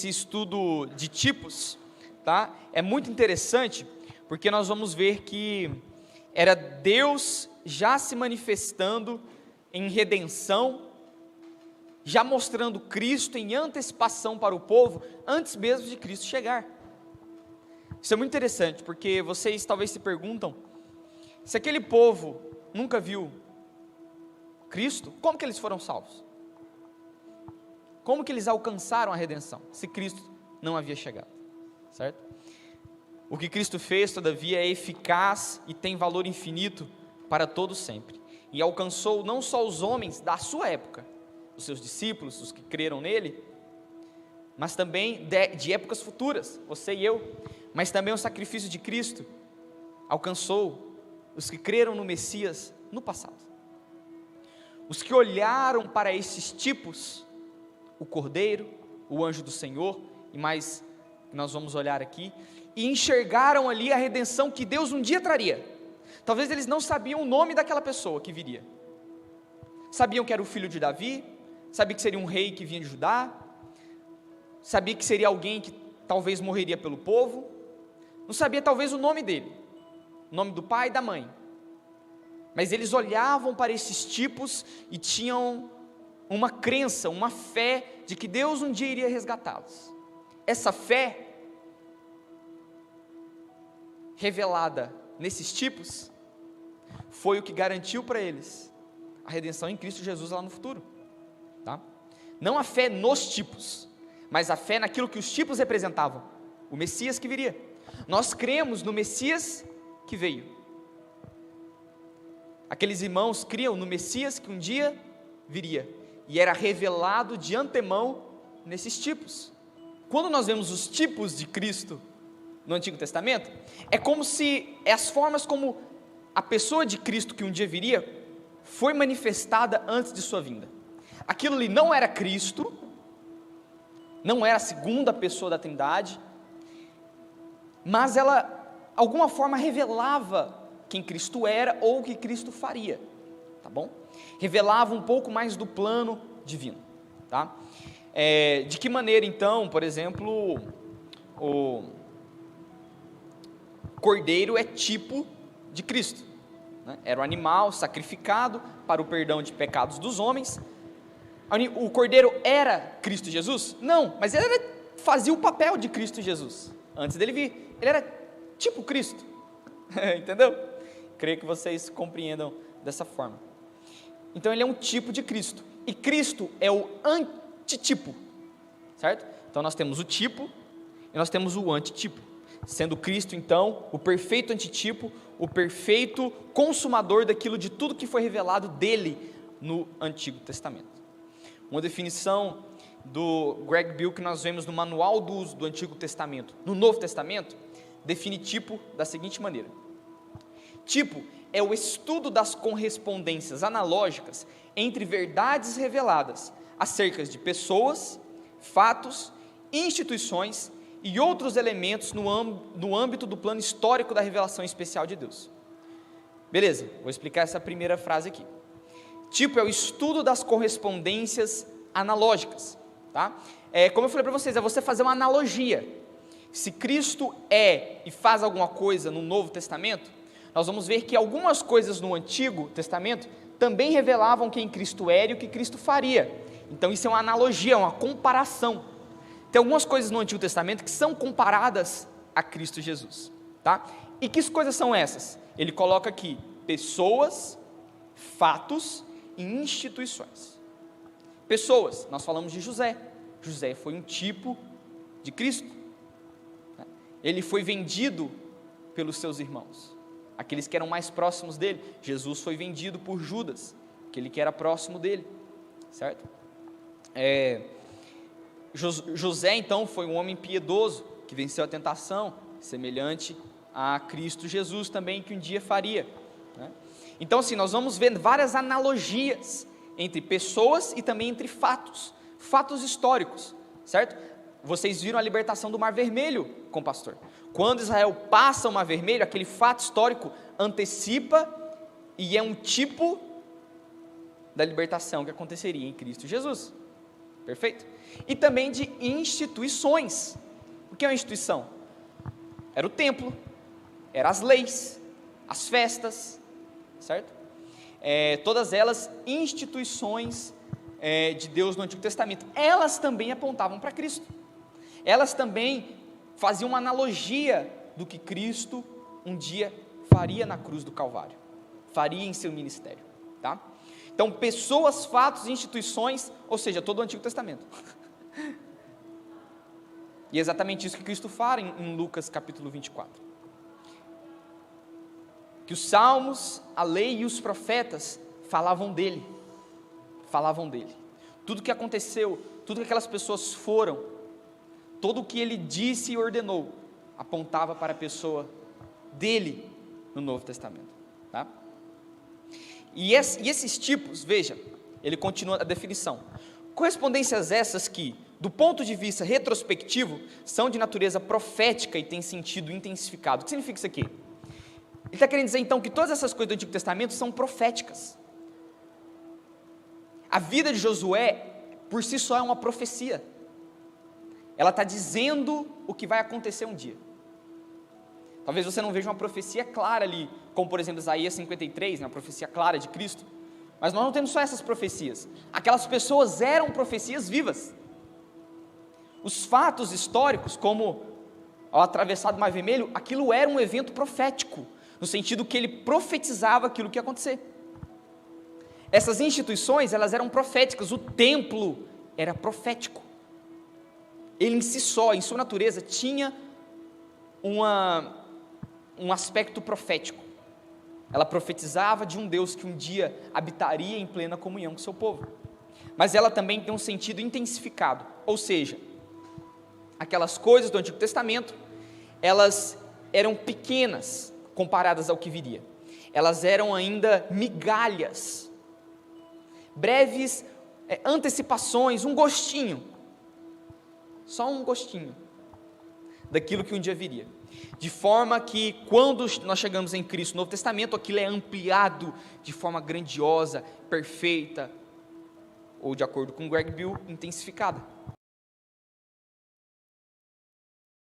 esse estudo de tipos, tá? É muito interessante, porque nós vamos ver que era Deus já se manifestando em redenção, já mostrando Cristo em antecipação para o povo, antes mesmo de Cristo chegar. Isso é muito interessante, porque vocês talvez se perguntam, se aquele povo nunca viu Cristo, como que eles foram salvos? Como que eles alcançaram a redenção, se Cristo não havia chegado, certo? O que Cristo fez, todavia, é eficaz e tem valor infinito para todos sempre, e alcançou não só os homens da sua época, os seus discípulos, os que creram nele, mas também de épocas futuras, você e eu, mas também o sacrifício de Cristo alcançou os que creram no Messias no passado. Os que olharam para esses tipos, o Cordeiro, o anjo do Senhor, e mais que nós vamos olhar aqui, e enxergaram ali a redenção que Deus um dia traria. Talvez eles não sabiam o nome daquela pessoa que viria, sabiam que era o filho de Davi, sabia que seria um rei que vinha de Judá, sabia que seria alguém que talvez morreria pelo povo, não sabia talvez o nome dele, o nome do pai e da mãe, mas eles olhavam para esses tipos e tinham uma crença, uma fé de que Deus um dia iria resgatá-los. Essa fé revelada nesses tipos foi o que garantiu para eles a redenção em Cristo Jesus lá no futuro, tá? Não a fé nos tipos, mas a fé naquilo que os tipos representavam, o Messias que viria. Nós cremos no Messias que veio. Aqueles irmãos criam no Messias que um dia viria, e era revelado de antemão nesses tipos. Quando nós vemos os tipos de Cristo no Antigo Testamento, é como se as formas como a pessoa de Cristo que um dia viria foi manifestada antes de sua vinda. Aquilo ali não era Cristo, não era a segunda pessoa da Trindade, mas ela, alguma forma, revelava quem Cristo era ou o que Cristo faria, tá bom? Revelava um pouco mais do plano divino, tá? De que maneira então, por exemplo, o cordeiro é tipo de Cristo, né? Era o animal sacrificado para o perdão de pecados dos homens. O cordeiro era Cristo Jesus? Não, mas ele fazia o papel de Cristo Jesus, antes dele vir, ele era tipo Cristo, entendeu? Creio que vocês compreendam dessa forma. Então ele é um tipo de Cristo, e Cristo é o antitipo, certo? Então nós temos o tipo, e nós temos o antitipo, sendo Cristo então o perfeito antitipo, o perfeito consumador daquilo de tudo que foi revelado dele no Antigo Testamento. Uma definição do Greg Bill que nós vemos no Manual do Uso do Antigo Testamento, no Novo Testamento, define tipo da seguinte maneira: tipo é o estudo das correspondências analógicas entre verdades reveladas acerca de pessoas, fatos, instituições e outros elementos no âmbito do plano histórico da revelação especial de Deus. Beleza, vou explicar essa primeira frase aqui. Tipo é o estudo das correspondências analógicas, tá? Como eu falei para vocês, é você fazer uma analogia. Se Cristo é e faz alguma coisa no Novo Testamento, nós vamos ver que algumas coisas no Antigo Testamento também revelavam quem Cristo era e o que Cristo faria. Então isso é uma analogia, uma comparação. Tem algumas coisas no Antigo Testamento que são comparadas a Cristo Jesus, tá? E que coisas são essas? Ele coloca aqui pessoas, fatos e instituições. Pessoas, nós falamos de José. José foi um tipo de Cristo. Ele foi vendido pelos seus irmãos, aqueles que eram mais próximos dele. Jesus foi vendido por Judas, aquele que era próximo dele, certo? José então foi um homem piedoso, que venceu a tentação, semelhante a Cristo Jesus também, que um dia faria, né? Então assim, nós vamos ver várias analogias entre pessoas e também entre fatos históricos, certo? Vocês viram a libertação do Mar Vermelho com o pastor. Quando Israel passa o Mar Vermelho, aquele fato histórico antecipa e é um tipo da libertação que aconteceria em Cristo Jesus. perfeito? E também de instituições. O que é uma instituição? Era o templo, eram as leis, as festas, certo? Todas elas instituições de Deus no Antigo Testamento. Elas também apontavam para Cristo. Elas também faziam uma analogia do que Cristo um dia faria na cruz do Calvário, faria em seu ministério, tá? Então, pessoas, fatos, instituições, ou seja, todo o Antigo Testamento. E é exatamente isso que Cristo fala em Lucas capítulo 24. Que os salmos, a lei e os profetas falavam dele. Tudo que aconteceu, tudo que aquelas pessoas foram, todo o que ele disse e ordenou, apontava para a pessoa dele no Novo Testamento, tá? E esses tipos, veja, ele continua a definição. Correspondências essas que, do ponto de vista retrospectivo, são de natureza profética e têm sentido intensificado. O que significa isso aqui? Ele está querendo dizer então que todas essas coisas do Antigo Testamento são proféticas. A vida de Josué, por si só, é uma profecia. Ela está dizendo o que vai acontecer um dia. Talvez você não veja uma profecia clara ali, como por exemplo Isaías 53, uma profecia clara de Cristo. Mas nós não temos só essas profecias. Aquelas pessoas eram profecias vivas. Os fatos históricos, como ao atravessar do Mar Vermelho, aquilo era um evento profético, no sentido que ele profetizava aquilo que ia acontecer. Essas instituições, elas eram proféticas, o templo era profético. Ele em si só, em sua natureza, tinha um aspecto profético. Ela profetizava de um Deus que um dia habitaria em plena comunhão com seu povo. Mas ela também tem um sentido intensificado, ou seja, aquelas coisas do Antigo Testamento, elas eram pequenas comparadas ao que viria. Elas eram ainda migalhas, breves antecipações, um gostinho, só um gostinho daquilo que um dia viria. De forma que quando nós chegamos em Cristo no Novo Testamento, aquilo é ampliado de forma grandiosa, perfeita, ou de acordo com Greg Bill, intensificada.